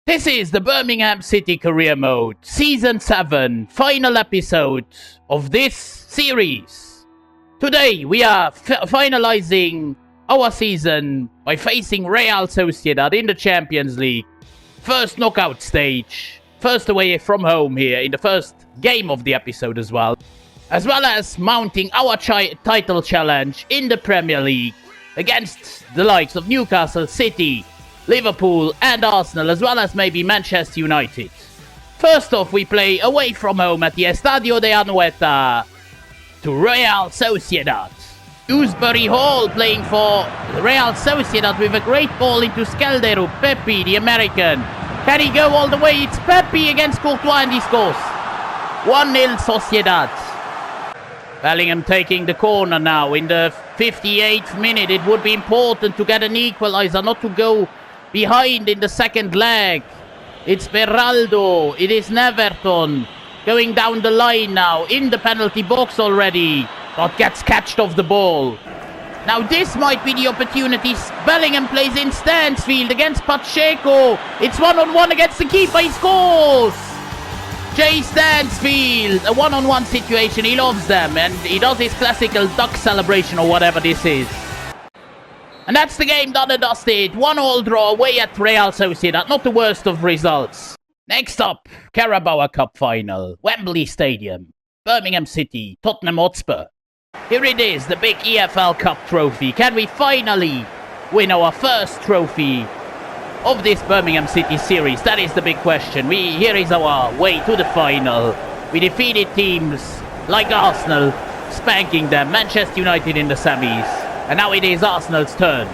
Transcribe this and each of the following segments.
This is the Birmingham City Career Mode, Season 7, final episode of this series. Today we are finalizing our season by facing Real Sociedad in the Champions League. First knockout stage, first away from home here in the first game of the episode as well as mounting our title challenge in the Premier League against the likes of Newcastle City, Liverpool and Arsenal, as well as maybe Manchester United. First off, we play away from home at the Estadio de Anoeta to Real Sociedad. Dewsbury Hall playing for Real Sociedad with a great ball into Skelderup. Pepe, the American. Can he go all the way? It's Pepe against Courtois and he scores. 1-0 Sociedad. Bellingham taking the corner now in the 58th minute. It would be important to get an equalizer, not to go behind in the second leg. It's Beraldo. It is Neverton going down the line now in the penalty box already, but gets catched off the ball. Now this might be the opportunity. Bellingham plays in Stansfield against Pacheco. It's one-on-one against the keeper. He scores! Jay Stansfield, a one-on-one situation. He loves them and he does his classical duck celebration or whatever this is. And that's the game done and dusted. 1-1 draw away at Real Sociedad. Not the worst of results. Next up, Carabao Cup final. Wembley Stadium. Birmingham City. Tottenham Hotspur. Here it is, the big EFL Cup trophy. Can we finally win our first trophy of this Birmingham City series? That is the big question. Here is our way to the final. We defeated teams like Arsenal, spanking them. Manchester United in the semis. And now it is Arsenal's turn.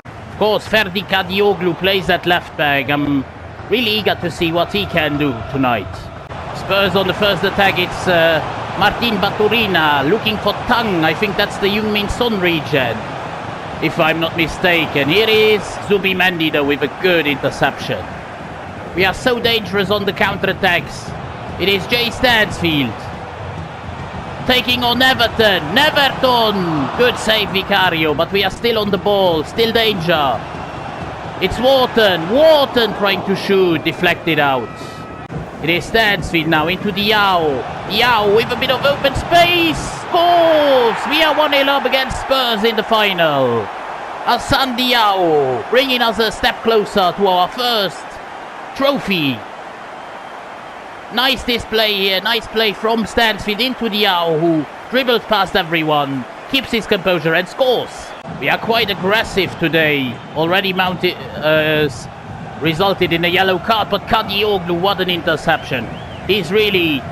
Of course, Ferdi Kadioglu plays at left back. I'm really eager to see what he can do tonight. Spurs on the first attack. It's Martin Baturina looking for Tang. I think that's the Heung-min Son region, if I'm not mistaken. Here is Zubimendi though with a good interception. We are so dangerous on the counter-attacks. It is Jay Stansfield taking on Everton. Neverton! Good save, Vicario, but we are still on the ball. Still danger. It's Wharton. Wharton trying to shoot. Deflected out. It is Stansfield now into Diao. Diao with a bit of open space. Scores! We are 1-0 up against Spurs in the final. Hassan Diao bringing us a step closer to our first trophy. Nice display here, nice play from Stansfield into Diao, who dribbles past everyone, keeps his composure and scores. We are quite aggressive today, already resulted in a yellow card, but Kadioglu, what an interception. He's really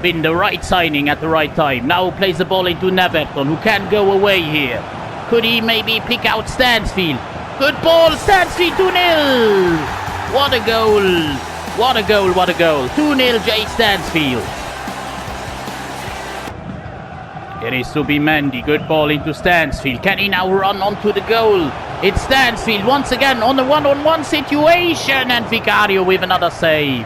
been the right signing at the right time. Now plays the ball into Neverton, who can go away here. Could he maybe pick out Stansfield? Good ball, Stansfield, 2-0! What a goal! What a goal, what a goal. 2-0 Jay Stansfield. Here is Zubimendi. Good ball into Stansfield. Can he now run onto the goal? It's Stansfield once again on the one-on-one situation. And Vicario with another save.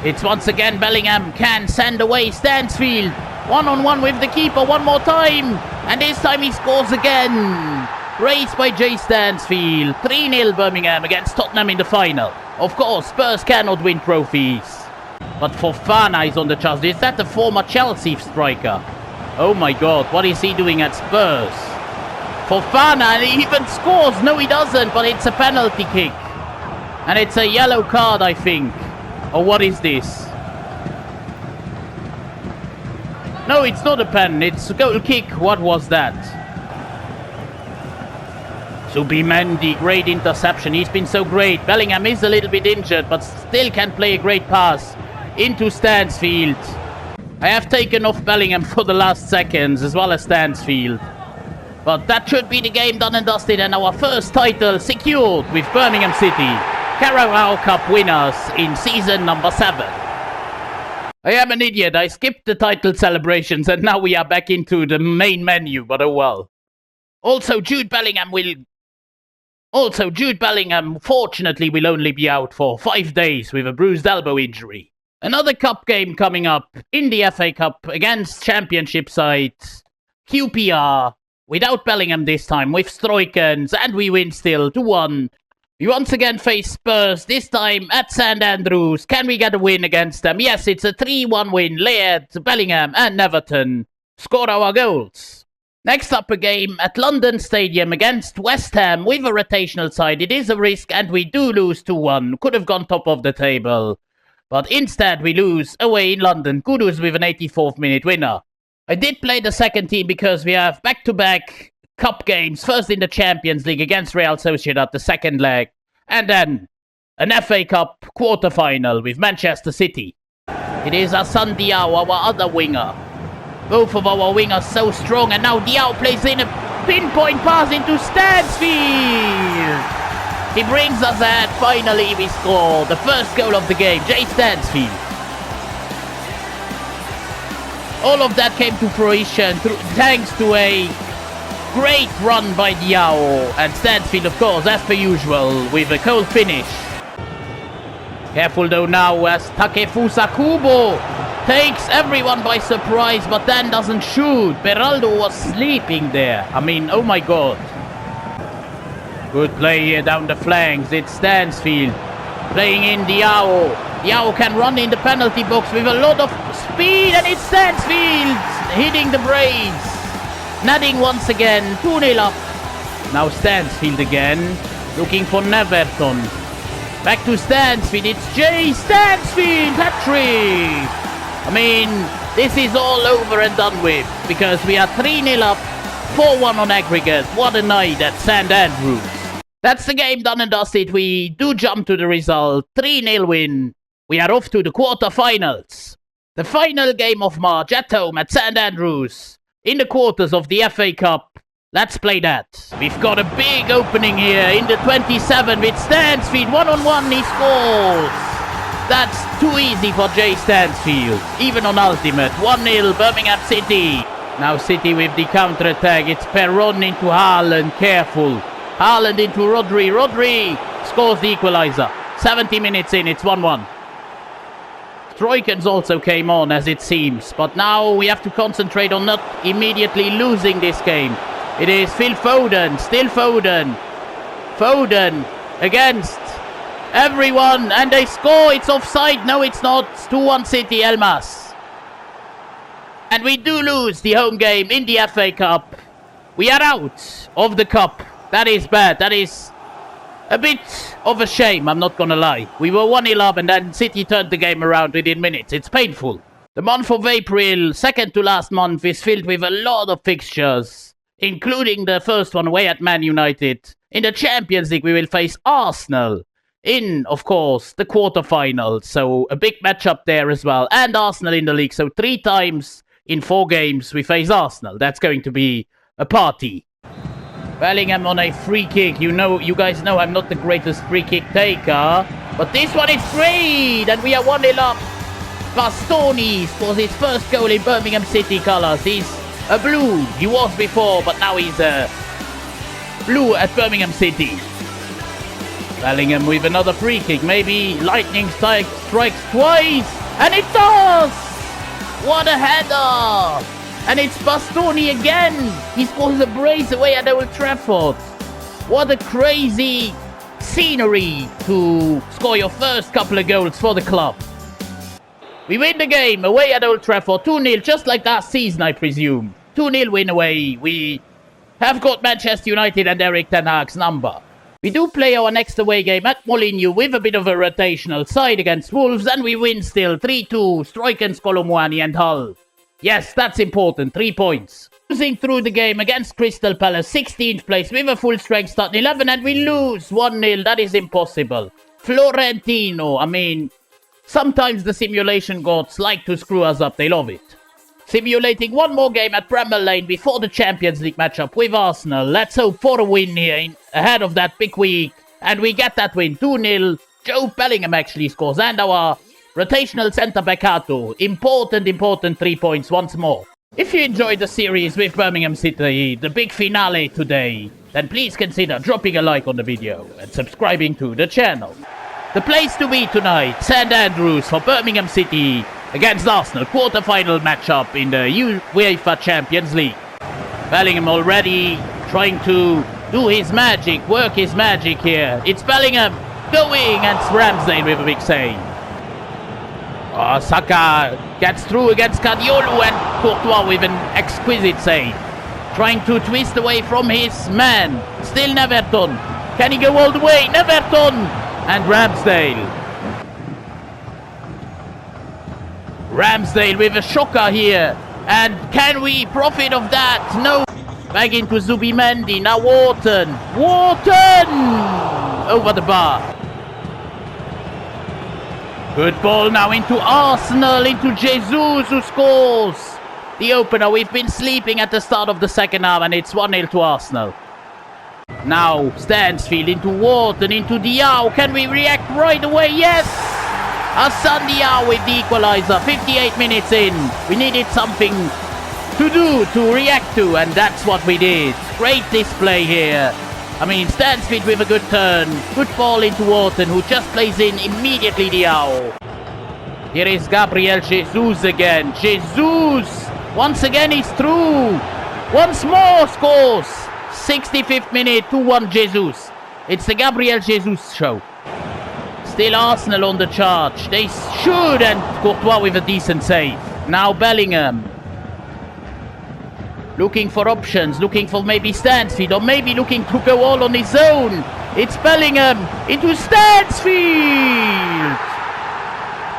It's once again Bellingham can send away Stansfield. One-on-one with the keeper one more time. And this time he scores again. Raised by Jay Stansfield. 3-0 Birmingham against Tottenham in the final. Of course, Spurs cannot win trophies. But Fofana is on the charge. Is that the former Chelsea striker? Oh my god, what is he doing at Spurs? Fofana, and he even scores. No, he doesn't, but it's a penalty kick. And it's a yellow card, I think. Or what is this? No, it's not a pen. It's a goal kick. What was that? Zubimendi, great interception. He's been so great. Bellingham is a little bit injured, but still can play a great pass into Stansfield. I have taken off Bellingham for the last seconds, as well as Stansfield. But that should be the game done and dusted, and our first title secured with Birmingham City. Carabao Cup winners in season number 7. I am an idiot. I skipped the title celebrations, and now we are back into the main menu, but oh well. Also, Jude Bellingham, fortunately, will only be out for 5 days with a bruised elbow injury. Another cup game coming up in the FA Cup against Championship side QPR. Without Bellingham this time, with Stroikens, and we win still 2-1 We once again face Spurs, this time at St Andrews. Can we get a win against them? Yes, it's a 3-1 win. Laird, Bellingham and Everton score our goals. Next up, a game at London Stadium against West Ham with a rotational side. It is a risk and we do lose 2-1. Could have gone top of the table. But instead we lose away in London. Kudus with an 84th minute winner. I did play the second team because we have back-to-back cup games. First in the Champions League against Real Sociedad, the second leg. And then an FA Cup quarter-final with Manchester City. It is Hassan Diao, our other winger. Both of our wingers so strong, and now Diao plays in a pinpoint pass into Stansfield. He brings us ahead. Finally we score the first goal of the game. Jay Stansfield. All of that came to fruition thanks to a great run by Diao, and Stansfield, of course, as per usual, with a cold finish. Careful though now as Takefusa Kubo takes everyone by surprise, but then doesn't shoot. Beraldo was sleeping there. I mean, oh my god. Good play here down the flanks. It's Stansfield playing in Diao. Diao can run in the penalty box with a lot of speed, and it's Stansfield hitting the brace. Nadding once again, 2-0 up. Now Stansfield again, looking for Neverton. Back to Stansfield, it's Jay Stansfield, hat-trick! I mean, this is all over and done with, because we are 3-0 up, 4-1 on aggregate. What a night at St Andrews. That's the game done and dusted. We do jump to the result, 3-0 win. We are off to the quarter-finals. The final game of March at home at St Andrews. In the quarters of the FA Cup. Let's play that. We've got a big opening here in the 27 with Stansfield. 1-on-1, he scores. That's too easy for Jay Stansfield. Even on Ultimate. 1-0 Birmingham City. Now City with the counter-attack. It's Perron into Haaland. Careful. Haaland into Rodri. Rodri scores the equalizer. 70 minutes in, it's 1-1. Troikens also came on, as it seems, but now we have to concentrate on not immediately losing this game. It is Phil Foden, still Foden. Foden against everyone, and they score. It's offside. No, it's not. It's 2-1 City, Elmas. And we do lose the home game in the FA Cup. We are out of the cup. That is bad. That is a bit of a shame, I'm not gonna lie. We were 1-0 up and then City turned the game around within minutes. It's painful. The month of April, second to last month, is filled with a lot of fixtures, including the first one away at Man United. In the Champions League, we will face Arsenal in, of course, the quarterfinals. So a big matchup there as well. And Arsenal in the league. So 3 times in 4 games we face Arsenal. That's going to be a party. Bellingham on a free kick. You guys know I'm not the greatest free kick taker, but this one is great, and we are 1-0 up. Bastoni scores his first goal in Birmingham City colours. He's a blue. He was before, but now he's a blue at Birmingham City. Bellingham with another free kick. Maybe lightning strikes twice, and it does. What a header! And it's Bastoni again. He scores a brace away at Old Trafford. What a crazy scenery to score your first couple of goals for the club. We win the game away at Old Trafford. 2-0, just like last season, I presume. 2-0 win away. We have got Manchester United and Erik ten Hag's number. We do play our next away game at Molineux with a bit of a rotational side against Wolves, and we win still 3-2. Stroikens, Colomwani and Hull. Yes, that's important. 3 points. Losing through the game against Crystal Palace, 16th place with a full strength starting 11, and we lose 1-0. That is impossible. Florentino, I mean, sometimes the simulation gods like to screw us up. They love it. Simulating one more game at Bramall Lane before the Champions League matchup with Arsenal. Let's hope for a win here ahead of that big week. And we get that win. 2-0. Joe Bellingham actually scores, and our rotational centre-back Hato. Important 3 points once more. If you enjoyed the series with Birmingham City, the big finale today, then please consider dropping a like on the video and subscribing to the channel. The place to be tonight, St Andrews for Birmingham City against Arsenal, quarter-final matchup in the UEFA Champions League. Bellingham already trying to do his magic, work his magic here. It's Bellingham going, and Ramsdale with a big save. Oh, Saka gets through against Cadiolo, and Courtois with an exquisite save. Trying to twist away from his man. Still never done. Can he go all the way? Never done. And Ramsdale. Ramsdale with a shocker here. And can we profit of that? No. Back into Zubimendi. Now Wharton. Wharton! Over the bar. Good ball now into Arsenal. Into Jesus, who scores. The opener. We've been sleeping at the start of the second half, and it's 1-0 to Arsenal. Now Stansfield into Wharton, into Diao. Can we react right away? Yes! Hassan Diao with the equaliser. 58 minutes in. We needed something to do, to react to, and that's what we did. Great display here. I mean, Stansfield with a good turn. Good ball into Wharton, who just plays in immediately Diao. Here is Gabriel Jesus again. Jesus! Once again he's through. Once more scores. 65th minute, 2-1 Jesus. It's the Gabriel Jesus show. Still Arsenal on the charge. They should, and Courtois with a decent save. Now Bellingham. Looking for options, looking for maybe Stansfield, or maybe looking to go all on his own. It's Bellingham into Stansfield.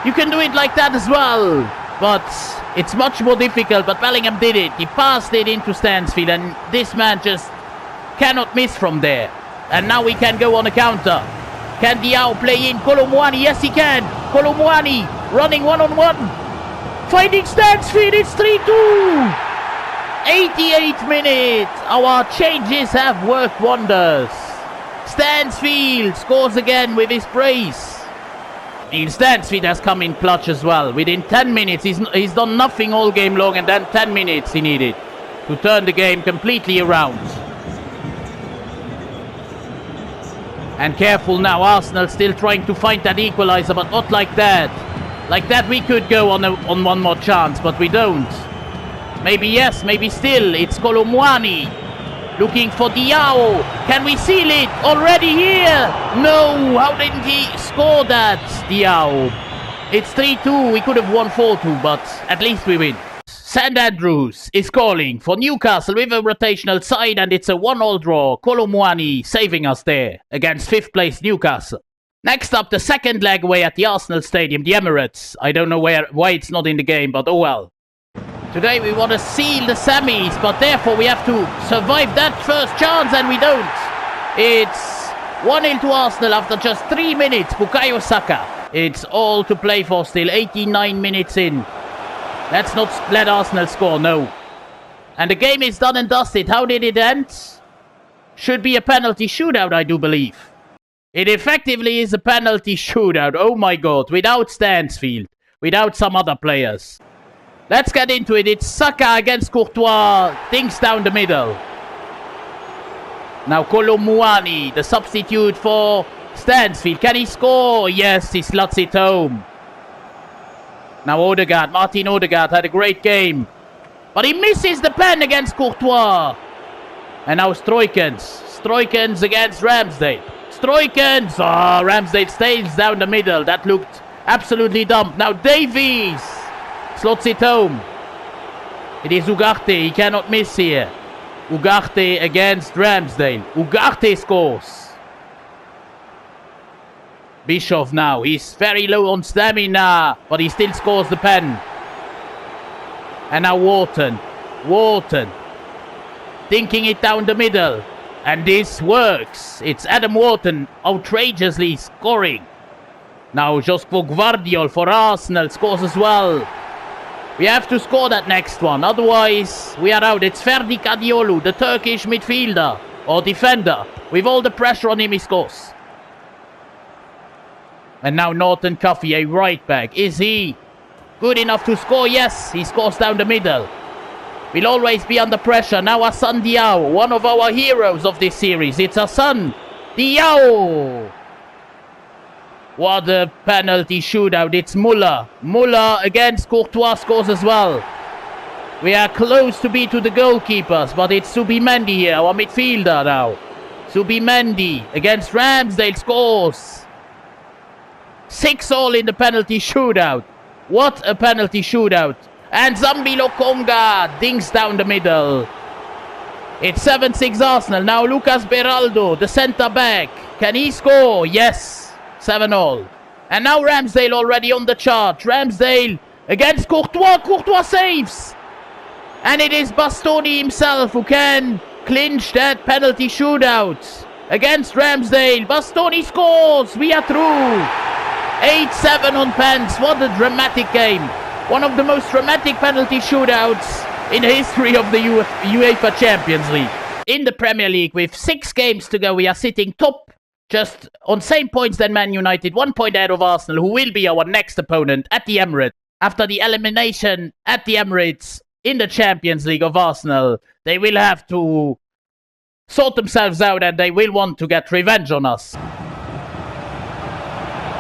You can do it like that as well, but it's much more difficult. But Bellingham did it. He passed it into Stansfield, and this man just cannot miss from there. And now we can go on a counter. Can Diao play in Kolo Muani? Yes, he can. Kolo Muani running one-on-one. Finding Stansfield. It's 3-2. 88th minute. Our changes have worked wonders. Stansfield scores again with his brace. And Stansfield has come in clutch as well. Within 10 minutes, he's done nothing all game long, and then 10 minutes he needed to turn the game completely around. And careful now, Arsenal still trying to find that equaliser, but not like that. Like that we could go on one more chance, but we don't. Maybe yes, maybe still. It's Kolo Muani looking for Diao. Can we seal it already here? No, how didn't he score that, Diao? It's 3-2, we could have won 4-2, but at least we win. St Andrews is calling for Newcastle with a rotational side, and it's a 1-1 draw. Kolo Muani saving us there against 5th place Newcastle. Next up, the second leg away at the Arsenal Stadium, the Emirates. I don't know why it's not in the game, but oh well. Today we want to seal the semis, but therefore we have to survive that first chance, and we don't. It's 1-0 to Arsenal after just 3 minutes. Bukayo Saka. It's all to play for still. 89 minutes in. Let's not let Arsenal score, no. And the game is done and dusted. How did it end? Should be a penalty shootout, I do believe. It effectively is a penalty shootout. Oh my god. Without Stansfield. Without some other players. Let's get into it. It's Saka against Courtois. Things down the middle. Now Kolo Muani, the substitute for Stansfield. Can he score? Yes, he slots it home. Now Odegaard, Martin Odegaard had a great game. But he misses the pen against Courtois. And now Stroikens. Stroikens against Ramsdale. Stroikens! Oh, Ramsdale stays down the middle. That looked absolutely dumb. Now Davies slots it home. It is Ugarte. He cannot miss here. Ugarte against Ramsdale. Ugarte scores. Bischoff now. He's very low on stamina, but he still scores the pen. And now Wharton. Wharton. Thinking it down the middle. And this works. It's Adam Wharton outrageously scoring. Now Josko Gvardiol for Arsenal scores as well. We have to score that next one, otherwise we are out. It's Ferdi Kadiolu, the Turkish midfielder or defender. With all the pressure on him, he scores. And now Norton Cuffy, a right back. Is he good enough to score? Yes, he scores down the middle. We'll always be under pressure. Now Hassan Diao, one of our heroes of this series. It's Hassan Diao. What a penalty shootout. It's Muller. Muller against Courtois scores as well. We are close to be to the goalkeepers, but it's Zubimendi here, our midfielder now. Subimendi against Ramsdale scores. 6-all in the penalty shootout. What a penalty shootout. And Zambi Lokonga dings down the middle. It's 7-6 Arsenal. Now Lucas Beraldo, the centre back. Can he score? Yes. 7-all. And now Ramsdale already on the charge. Ramsdale against Courtois. Courtois saves. And it is Bastoni himself who can clinch that penalty shootout against Ramsdale. Bastoni scores. We are through. 8-7 on pens. What a dramatic game. One of the most dramatic penalty shootouts in the history of the UEFA Champions League. In the Premier League, with 6 games to go, we are sitting top, just on same points than Man United, 1 point ahead of Arsenal, who will be our next opponent at the Emirates. After the elimination at the Emirates in the Champions League of Arsenal, they will have to sort themselves out and they will want to get revenge on us.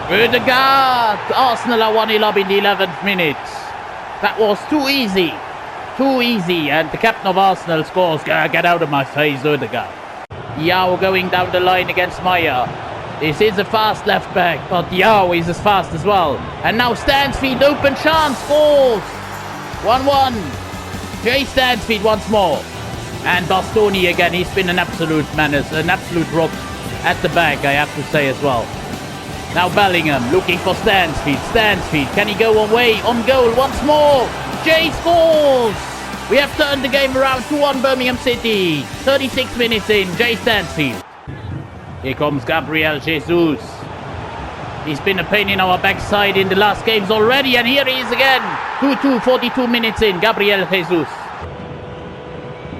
Ødegaard! Arsenal are 1-0 up in the 11th minute. That was too easy. Too easy. And the captain of Arsenal scores. Get out of my face, Ødegaard. Yao going down the line against Maya. This is a fast left back, but Yao is as fast as well. And now Stansfield, open chance, scores! 1-1. Jay Stansfield once more. And Bastoni again, he's been an absolute menace, an absolute rock at the back, I have to say as well. Now Bellingham looking for Stansfield. Stansfield, can he go away on goal once more? Jay scores! We have turned the game around 2-1 Birmingham City. 36 minutes in, Jay Stansfield. Here comes Gabriel Jesus. He's been a pain in our backside in the last games already, and here he is again. 2-2, 42 minutes in, Gabriel Jesus.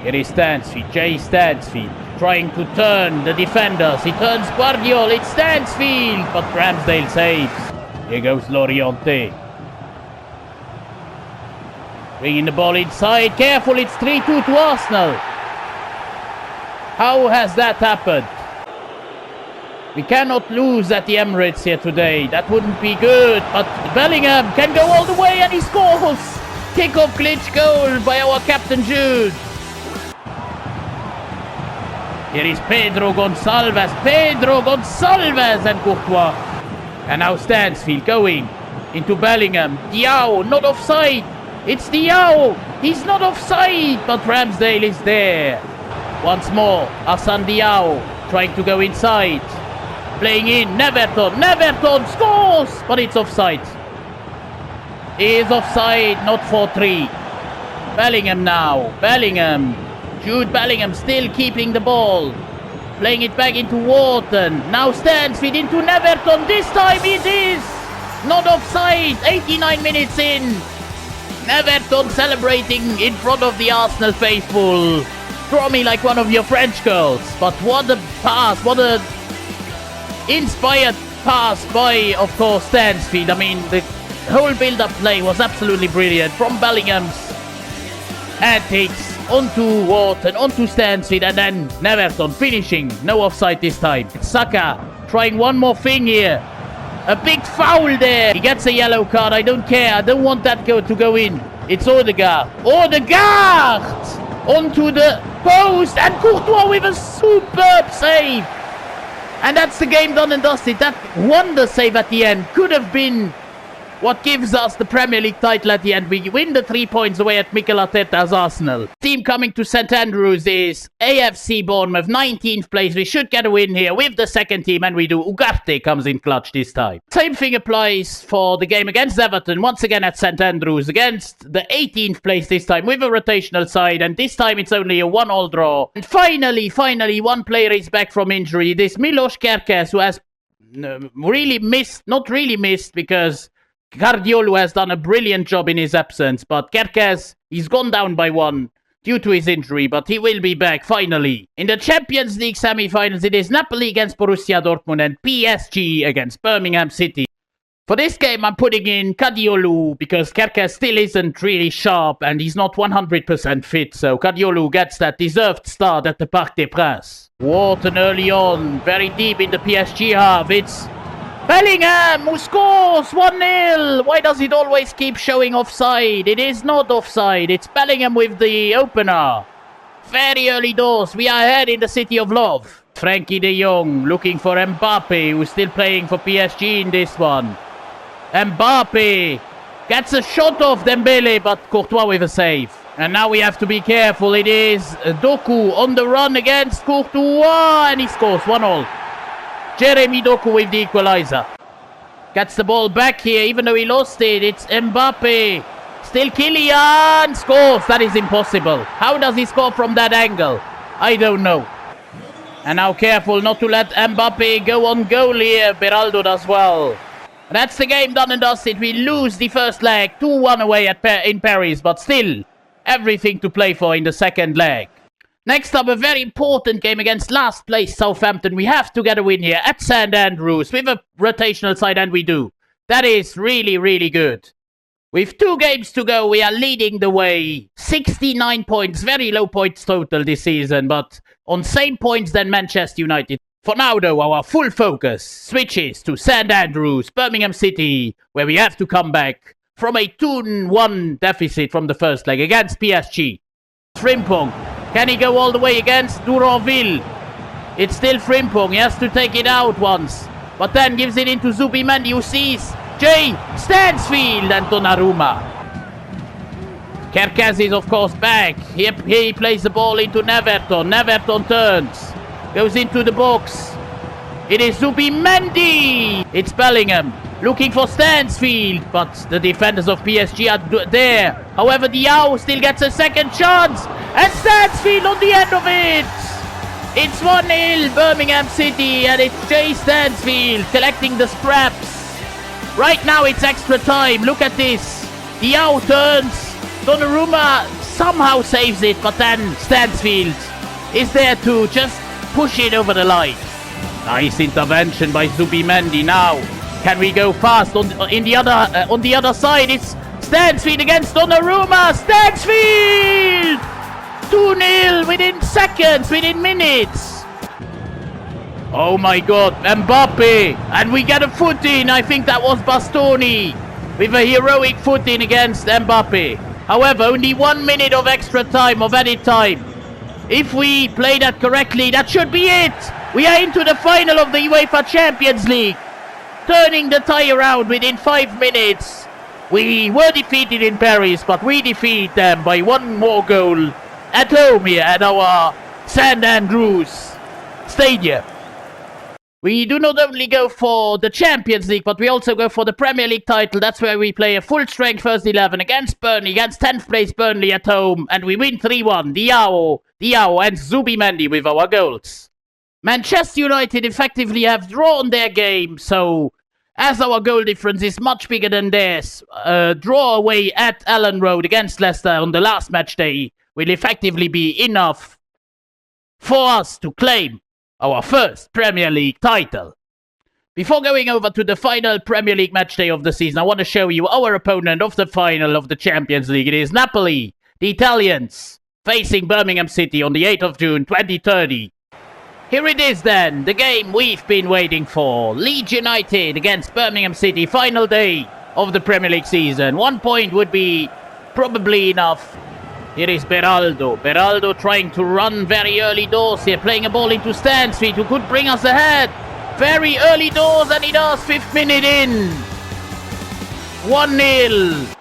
Here is Stansfield, Jay Stansfield, trying to turn the defenders. He turns Guardiol, it's Stansfield, but Ramsdale saves. Here goes Loriente. Bringing the ball inside, careful, it's 3-2 to Arsenal. How has that happened? We cannot lose at the Emirates here today. That wouldn't be good. But Bellingham can go all the way and he scores. Kick-off glitch goal by our captain Jude. Here is Pedro Gonçalves. Pedro Gonçalves and Courtois. And now Stansfield going into Bellingham. Diao, not offside. It's Diao. He's not offside. But Ramsdale is there. Once more, Hassan Diao trying to go inside. Playing in, Neverton scores! But it's offside. He is offside, not 4-3. Bellingham now, Bellingham. Jude Bellingham still keeping the ball. Playing it back into Wharton. Now Stansfield into Neverton. This time it is not offside. 89 minutes in. Neverton celebrating in front of the Arsenal faithful. Draw me like one of your French girls. But what a pass, what a inspired pass by, of course, Stansfield. I mean, the whole build-up play was absolutely brilliant. From Bellingham's antics onto Wharton, onto Stansfield, and then Neverton finishing. No offside this time. Saka trying one more thing here. A big foul there. He gets a yellow card. I don't care. I don't want that to go in. It's Ødegaard. Ødegaard! Onto the post, and Courtois with a superb save. And that's the game done and dusted. That wonder save at the end could have been what gives us the Premier League title at the end. We win the 3 points away at Mikel Arteta's Arsenal. Team coming to St Andrews is AFC Bournemouth, 19th place. We should get a win here with the second team, and we do. Ugarte comes in clutch this time. Same thing applies for the game against Everton, once again at St Andrews, against the 18th place this time with a rotational side, and this time it's only a 1-1 draw. And finally, one player is back from injury. This Milos Kerkez, who has really missed, not really missed, because Guardiol has done a brilliant job in his absence, but Kerkez, he's gone down by 1 due to his injury, but he will be back finally. In the Champions League semi-finals, it is Napoli against Borussia Dortmund and PSG against Birmingham City. For this game, I'm putting in Guardiol because Kerkez still isn't really sharp and he's not 100% fit, so Guardiol gets that deserved start at the Parc des Princes. Wharton early on, very deep in the PSG half. It's Bellingham who scores 1-0. Why does it always keep showing offside? It is not offside. It's Bellingham with the opener. Very early doors. We are ahead in the City of Love. Frankie de Jong looking for Mbappe, who's still playing for PSG in this one. Mbappe gets a shot off Dembele, but Courtois with a save. And now we have to be careful. It is Doku on the run against Courtois, and he scores 1-1. Jeremy Doku with the equalizer. Gets the ball back here, even though he lost it. It's Mbappe. Still Kylian scores. That is impossible. How does he score from that angle? I don't know. And now careful not to let Mbappe go on goal here. Beraldo does well. That's the game done and dusted. We lose the first leg, 2-1 away in Paris, but still everything to play for in the second leg. Next up, a very important game against last place Southampton. We have to get a win here at St Andrews with a rotational side, and we do. That is really, really good. With 2 games to go, we are leading the way. 69 points, very low points total this season, but on same points than Manchester United. For now, though, our full focus switches to St Andrews, Birmingham City, where we have to come back from a 2-1 deficit from the first leg against PSG. Frimpong, can he go all the way against Duranville? It's still Frimpong, he has to take it out once, but then gives it into Zubimendi, who sees Jay Stansfield and Donnarumma. Kerkez is of course back. Here he plays the ball into Neverton. Neverton turns, goes into the box. It is Zubimendi. It's Bellingham looking for Stansfield, but the defenders of PSG are there. However, Diao still gets a second chance, and Stansfield on the end of it. It's 1-0 Birmingham City, and it's Jay Stansfield collecting the scraps. Right now it's extra time. Look at this. Diao turns. Donnarumma somehow saves it, but then Stansfield is there to just push it over the line. Nice intervention by Zubimendi. Now, can we go fast on the other side? It's Stansfield against Donnarumma. Stansfield! 2-0 within seconds, within minutes. Oh my god, Mbappe, and we get a foot in. I think that was Bastoni with a heroic foot in against Mbappe. However, only 1 minute of extra time, of added time. If we play that correctly, that should be it. We are into the final of the UEFA Champions League, turning the tie around within 5 minutes. We were defeated in Paris, but we defeat them by 1 more goal at home here at our St Andrews Stadium. We do not only go for the Champions League, but we also go for the Premier League title. That's where we play a full-strength first 11 against Burnley, against 10th place Burnley at home, and we win 3-1. Diao and Zubimendi with our goals. Manchester United effectively have drawn their game, so as our goal difference is much bigger than theirs, draw away at Allen Road against Leicester on the last match day will effectively be enough for us to claim our first Premier League title. Before going over to the final Premier League match day of the season, I want to show you our opponent of the final of the Champions League. It is Napoli, the Italians, facing Birmingham City on the 8th of June 2030. Here it is then, the game we've been waiting for. Leeds United against Birmingham City, final day of the Premier League season. 1 point would be probably enough. Here is Beraldo. Beraldo trying to run very early doors here, playing a ball into Stansfield, who could bring us ahead. Very early doors, and he does. 5th minute in. 1-0.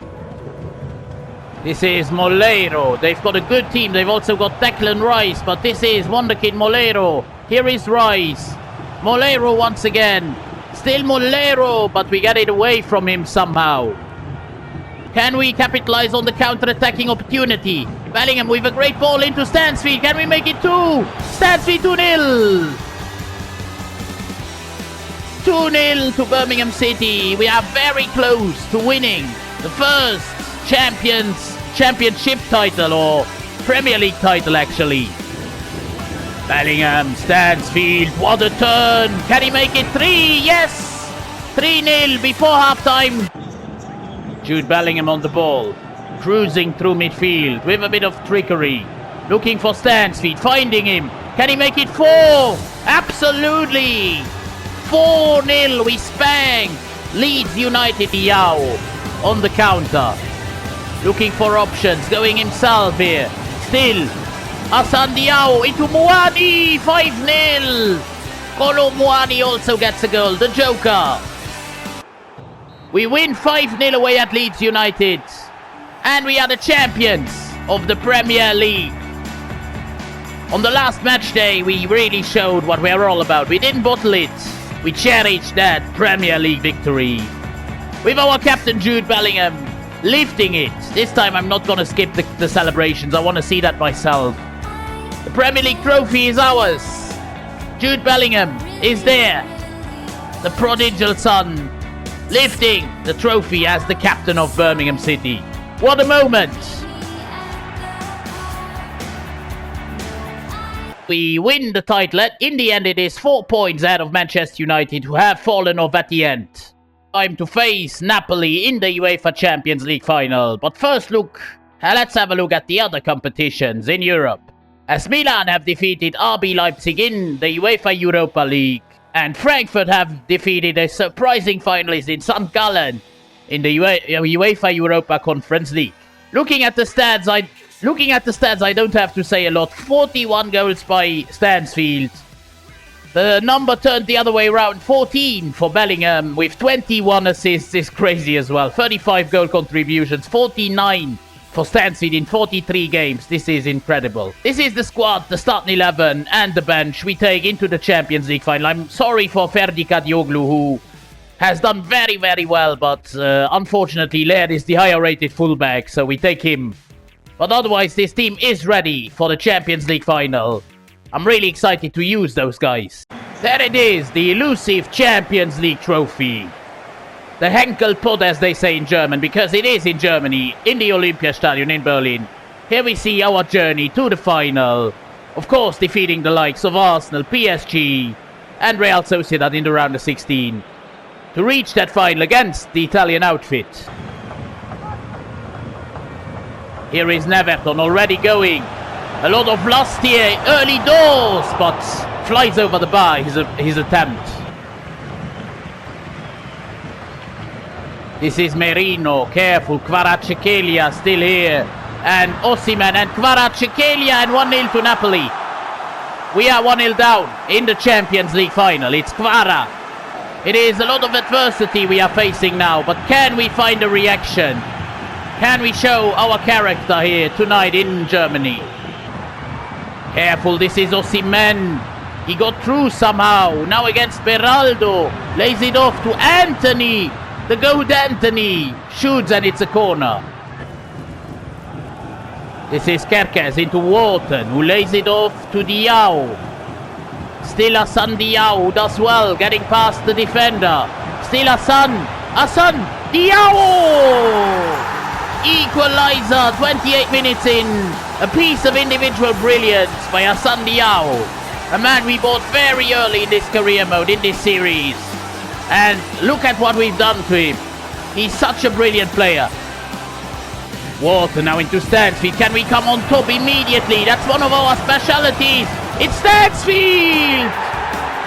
This is Molero. They've got a good team. They've also got Declan Rice, but this is Wonderkid Molero. Here is Rice. Molero once again. Still Molero, but we get it away from him somehow. Can we capitalize on the counter-attacking opportunity? Bellingham with a great ball into Stansfield. Can we make it 2? Stansfield 2-0. 2-0 to Birmingham City. We are very close to winning the first championship title, or Premier League title actually. Bellingham, Stansfield, what a turn. Can he make it 3? Yes! 3-0 before half-time. Jude Bellingham on the ball, cruising through midfield with a bit of trickery, looking for Stansfield, finding him. Can he make it 4? Absolutely! 4-0, we spank Leeds United. Diao on the counter, looking for options, going himself here. Still Hassan Diao into Muani, 5-0. Kolo Muani also gets a goal, the Joker. We win 5-0 away at Leeds United. And we are the champions of the Premier League. On the last match day, we really showed what we're all about. We didn't bottle it. We cherished that Premier League victory. With our captain Jude Bellingham lifting it. This time I'm not going to skip the celebrations. I want to see that myself. The Premier League trophy is ours. Jude Bellingham is there. The prodigal son lifting the trophy as the captain of Birmingham City. What a moment. We win the title. In the end, it is 4 points ahead of Manchester United, who have fallen off at the end. Time to face Napoli in the UEFA Champions League final. But first, let's have a look at the other competitions in Europe. As Milan have defeated RB Leipzig in the UEFA Europa League, and Frankfurt have defeated a surprising finalist in St. Gallen in the UEFA Europa Conference League. Looking at the stats, I don't have to say a lot. 41 goals by Stansfield. The number turned the other way around. 14 for Bellingham with 21 assists is crazy as well. 35 goal contributions. 49 for Stansfield in 43 games. This is incredible. This is the squad, the starting 11 and the bench we take into the Champions League final. I'm sorry for Ferdi Kadioglu, who has done very, very well, but unfortunately Laird is the higher rated fullback, so we take him. But otherwise, this team is ready for the Champions League final. I'm really excited to use those guys. There it is, the elusive Champions League trophy. The Henkelpott, as they say in German, because it is in Germany, in the Olympiastadion in Berlin. Here we see our journey to the final. Of course, defeating the likes of Arsenal, PSG, and Real Sociedad in the round of 16. To reach that final against the Italian outfit. Here is Neverton already going. A lot of lust here, early doors, but flies over the bar, his attempt. This is Merino, careful, Kvaratskhelia still here. And Osimhen and Kvaratskhelia, and 1-0 to Napoli. We are 1-0 down in the Champions League final. It's Kvara. It is a lot of adversity we are facing now, but can we find a reaction? Can we show our character here tonight in Germany? Careful, this is Osimhen. He got through somehow. Now against Beraldo. Lays it off to Anthony. The goat Anthony. Shoots and it's a corner. This is Kerkez into Wharton, who lays it off to Diao. Still Hassan Diao does well, getting past the defender. Still Hassan Diao! Equalizer, 28 minutes in. A piece of individual brilliance by Hassan Diao. A man we bought very early in this career mode, in this series. And look at what we've done to him. He's such a brilliant player. Wharton now into Stansfield. Can we come on top immediately? That's one of our specialities. It's Stansfield!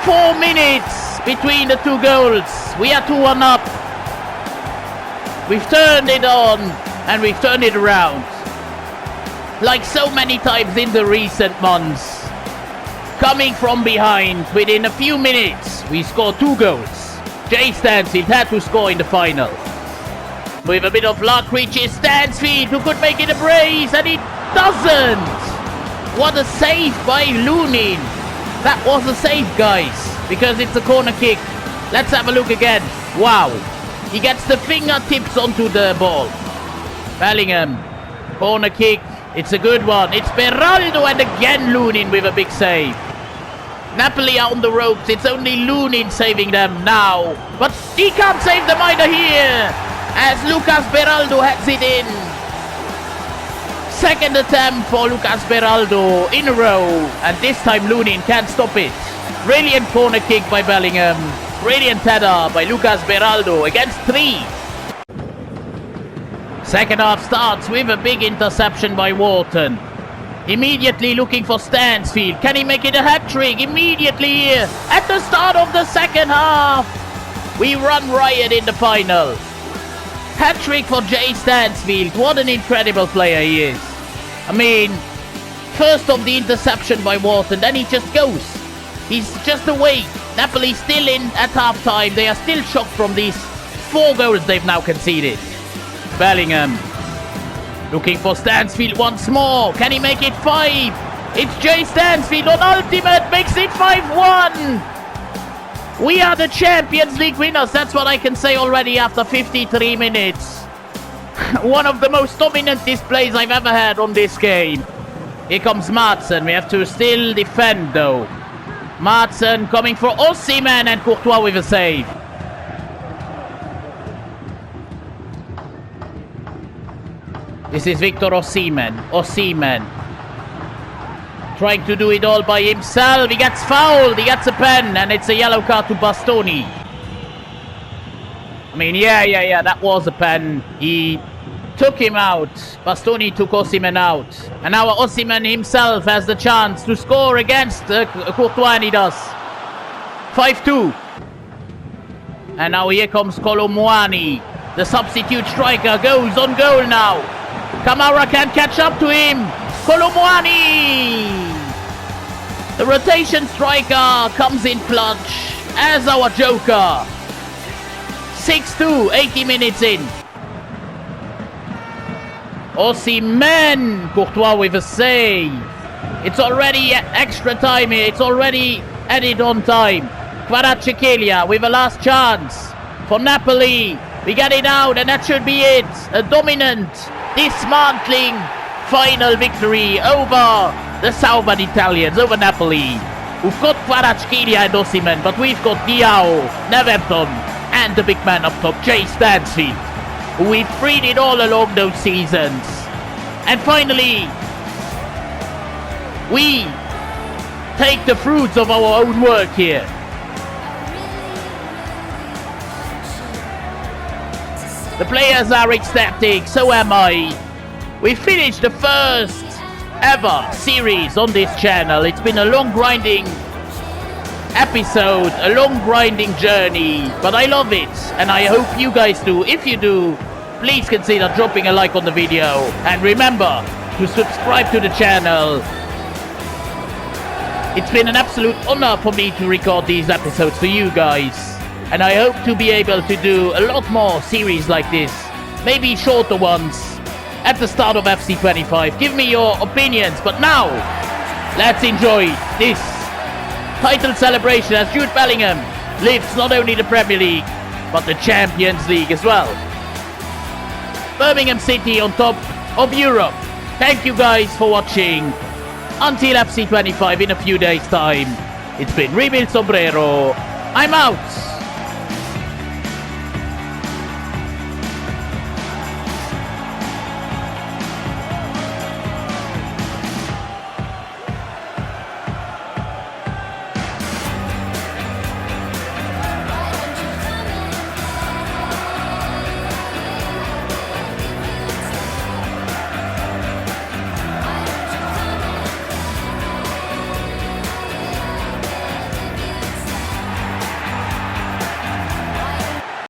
4 minutes between the two goals. We are 2-1 up. We've turned it on. And we've turned it around. Like so many times in the recent months. Coming from behind, within a few minutes, we scored 2 goals. Jay Stansfield had to score in the final. With a bit of luck, reaches Stansfield, who could make it a brace, and he doesn't! What a save by Lunin. That was a save, guys, because it's a corner kick. Let's have a look again. Wow. He gets the fingertips onto the ball. Bellingham, corner kick, it's a good one. It's Beraldo and again Lunin with a big save. Napoli are on the ropes, it's only Lunin saving them now. But he can't save them either here, as Lucas Beraldo heads it in. Second attempt for Lucas Beraldo in a row, and this time Lunin can't stop it. Brilliant corner kick by Bellingham. Brilliant header by Lucas Beraldo against 3. Second half starts with a big interception by Wharton. Immediately looking for Stansfield. Can he make it a hat-trick? Immediately here at the start of the second half. We run riot in the final. Hat-trick for Jay Stansfield. What an incredible player he is. I mean, First of the interception by Wharton, then he just goes. He's just away. Napoli still in at half-time. They are still shocked from these 4 goals they've now conceded. Bellingham looking for Stansfield once more. Can he make it 5? It's Jay Stansfield on ultimate, makes it 5-1. We are the Champions League winners. That's what I can say already after 53 minutes. One of the most dominant displays I've ever had on this game. Here comes Maatsen. We have to still defend though. Maatsen coming for Osimhen and Courtois with a save. This is Victor Osimhen. Osimhen trying to do it all by himself. He gets fouled. He gets a pen and it's a yellow card to Bastoni. I mean, yeah, that was a pen. He took him out. Bastoni took Osimhen out. And now Osimhen himself has the chance to score against Courtois, and he does. 5-2. And now here comes Colomwani. The substitute striker goes on goal now. Kamara can't catch up to him. Colomwani! The rotation striker comes in clutch as our joker. 6-2, 80 minutes in. Osimhen! Courtois with a save. It's already extra time here. It's already added on time. Kvaratskhelia with a last chance for Napoli. We get it out and that should be it. A dominant, dismantling final victory over the Southern Italians, over Napoli. We've got Kvaratskhelia and Osimhen, but we've got Diao, Neverton, and the big man up top, Jay Stansfield, who we've freed it all along those seasons. And finally, we take the fruits of our own work here. The players are ecstatic, so am I. We finished the first ever series on this channel. It's been a long grinding episode, a long grinding journey, but I love it and I hope you guys do. If you do, please consider dropping a like on the video and remember to subscribe to the channel. It's been an absolute honor for me to record these episodes for you guys, and I hope to be able to do a lot more series like this, maybe shorter ones at the start of FC25. Give me your opinions, but now let's enjoy this title celebration as Jude Bellingham lifts not only the Premier League but the Champions League as well. Birmingham City on top of Europe. Thank you guys for watching. Until FC25 in a few days time. It's been Rebuild Sombrero. I'm out.